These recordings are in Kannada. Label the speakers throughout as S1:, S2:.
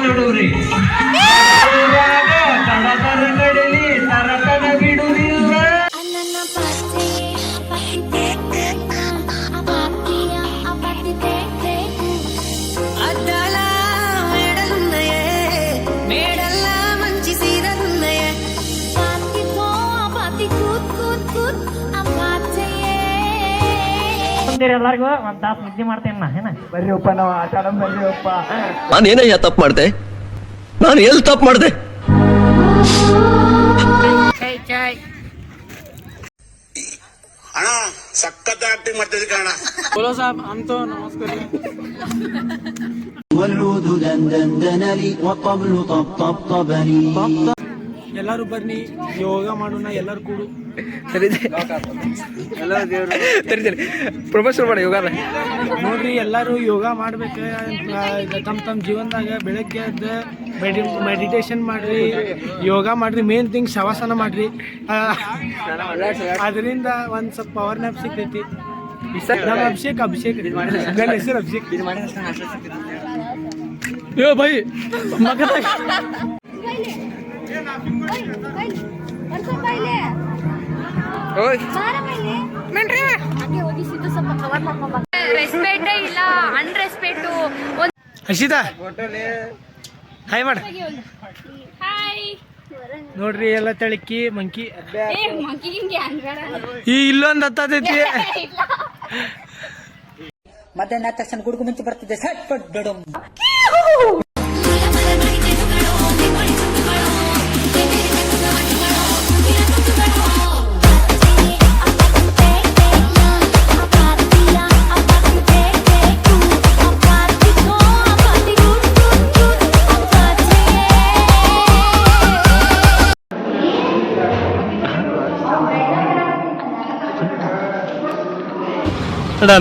S1: ನೋಡುವ್ರಿ ತಡತರ ಕಡಲಿ ತರತನ ಬಿಡುವುದಿಲ್ಲ.
S2: ಎಲ್ಲರಿಗೂ ಒಂದ್ ತಾಸು ನಿದ್ದೆ ಮಾಡ್ತೇನೆ ನಾ ಏನ
S3: ಬರ್ರಿಯಪ್ಪ ನಾವು ಆಟ ಆಡೋಣ ಬರ್ರಿಯಪ್ಪ.
S4: ನಾನೇನಯ್ಯ ತಪ್ಪು ಮಾಡ್ದೆ? ನಾನು ಎಲ್ಲಿ ತಪ್ಪು ಮಾಡ್ದೆ?
S5: ಅಣ್ಣ ಸಖತ್ ಆಕ್ಟಿಂಗ್ ಮಾಡ್ತಿದ್ದೆ ಕಣ.
S3: बोलो साहब हम तो नमस्कार.
S6: والعود دندن لي والطبل طبطب لي.
S3: ಎಲ್ಲರೂ ಬನ್ನಿ ಯೋಗ ಮಾಡೋಣ ಎಲ್ಲರೂ ಕೂಡು.
S4: ಪ್ರೊಫೆಸರ್ ಮಾಡ ಯೋಗ
S3: ನೋಡ್ರಿ ಎಲ್ಲರೂ ಯೋಗ ಮಾಡ್ಬೇಕು ತಮ್ಮ ಜೀವನದಾಗ ಬೆಳಗ್ಗೆ ಎದ್ದು ಮೆಡಿಟೇಷನ್ ಮಾಡ್ರಿ, ಯೋಗ ಮಾಡ್ರಿ, ಮೇನ್ ಥಿಂಗ್ ಶವಾಸನ ಮಾಡ್ರಿ. ಅದರಿಂದ ಒಂದ್ ಸ್ವಲ್ಪ ಪವರ್ ನ್ಯಾಪ್ ಸಿಗ್ತೈತಿ. ನಮ್ಮ ಅಭಿಷೇಕ್ ನನ್ನ ಹೆಸರು ಅಭಿಷೇಕ್. ಯೋ ಬೈ ಮಗನ
S7: ರೆಸ್ಪೆಕ್ಟೇ ಇಲ್ಲ, ಅನ್ರೆಸ್ಪೆಕ್ಟು.
S3: ಹರ್ಷಿತಾ ಹಾಯ್ ಮಾಡ.
S7: ಹಾಯ್
S3: ನೋಡ್ರಿ ಎಲ್ಲ ತಳಕಿ ಮಂಕಿ
S7: ಈ
S3: ಇಲ್ಲೊಂದು ಹತ್ತೈತಿ.
S2: ಮಧ್ಯಾಹ್ನ ತಕ್ಷಣ ಗುಡುಗು ಮುಂಚೆ ಬರ್ತಿದ್ದೆ ಸಟ್ ಪಟ್ ಬಿಡು.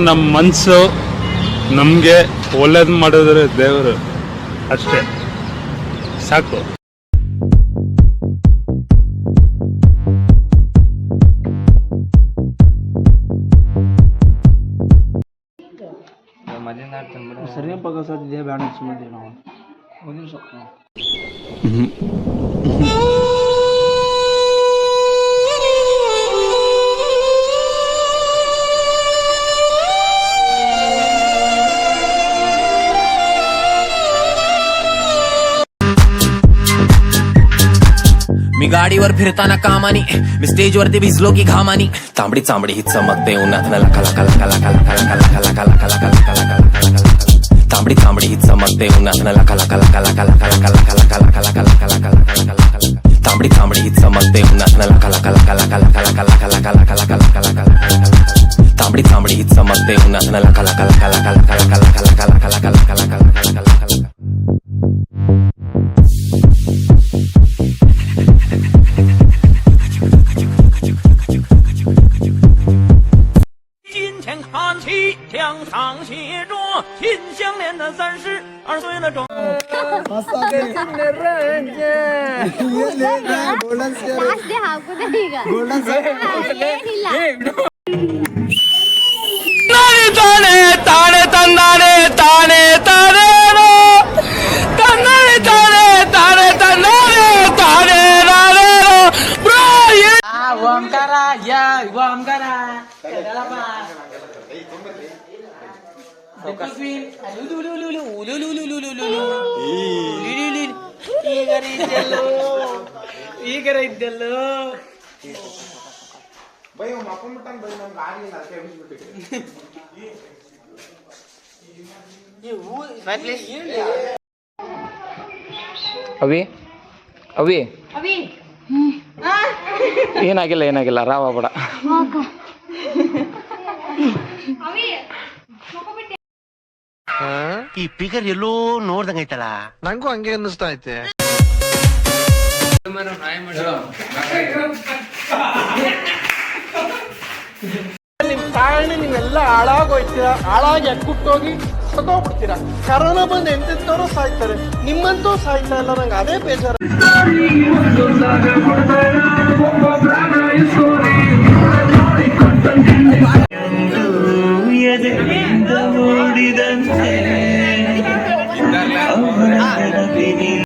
S8: ನಮ್ಮ ಮನಸ್ಸು ನಮಗೆ ಒಳ್ಳೇದು ಮಾಡಿದ್ರೆ ದೇವರು ಅಷ್ಟೇ ಸಾಕು.
S3: ಸರಿ ಪಕ್ಕ ಸಾಧ್ಯ ಬೇಡ ಸುಮ್ಮನೆ ನಾವು
S9: मी गाडीवर फिरताना कामानी, मी स्टेजवरती भिजलो की घामानी. तांबडी चांबडी ही चमकते उन्हात लका लका लका लका लका लका लका लका लका लका लका लका लका. तांबडी चांबडी ही चमकते उन्हात लका लका लका लका लका लका लका लका लका लका लका लका लका लका. तांबडी चांबडी ही चमकते उन्हात लका लका लका लका लका लका लका लका लका लका लका लका लका. तांबडी चांबडी ही चमकते उन्हात लका लका लका लका लका लका लका लका लका लका लका लका लका लका लका.
S4: ತಾನೆ ತಾನೆ ತಂದಾನೆ ತಾನೆ ತಾನೇನೋ ತಂದಾನೆ ತಾನೆ ತಾನೆ ತಂದಾನೆ ತಾನೆ ನಾನೇನೋ ಬ್ರೋ.
S3: ಓಂಕಾರ ಯಾ ಓಂಕಾರ ಈಗರ ಇದ್ದಲ್ಲೋ
S10: ಅವಿ ಅವಿ ಏನಾಗಿಲ್ಲ ಏನಾಗಿಲ್ಲ ರಾವ ಬೇಡ.
S5: ಈ ಪಿಗರ್ ಎಲ್ಲೋ ನೋಡ್ದಂಗೈತಲ್ಲ, ನಂಗೂ ಹಂಗೆ ಅನ್ನಿಸ್ತಾ ಐತೆ.
S3: ನಿಮ್ ಕಾರಣ ನೀವೆಲ್ಲ ಹಾಳಾಗೋಯ್ತೀರಾ, ಹಾಳಾಗಿ ಅಕ್ಕುಟ್ಟೋಗಿ ಸತ್ತೋಗ್ಬಿಡ್ತೀರಾ. ಕರೋನಾ ಬಂದು ಎಂತೆಂತವ್ರು ಸಾಯ್ತಾರೆ, ನಿಮ್ಮಂತೂ ಸಾಯ್ತಾ ಇಲ್ಲ. ನಂಗೆ ಅದೇ ಬೇಜಾರು.
S1: ನೋಡಿದಂತೆ ಹರಿದಿ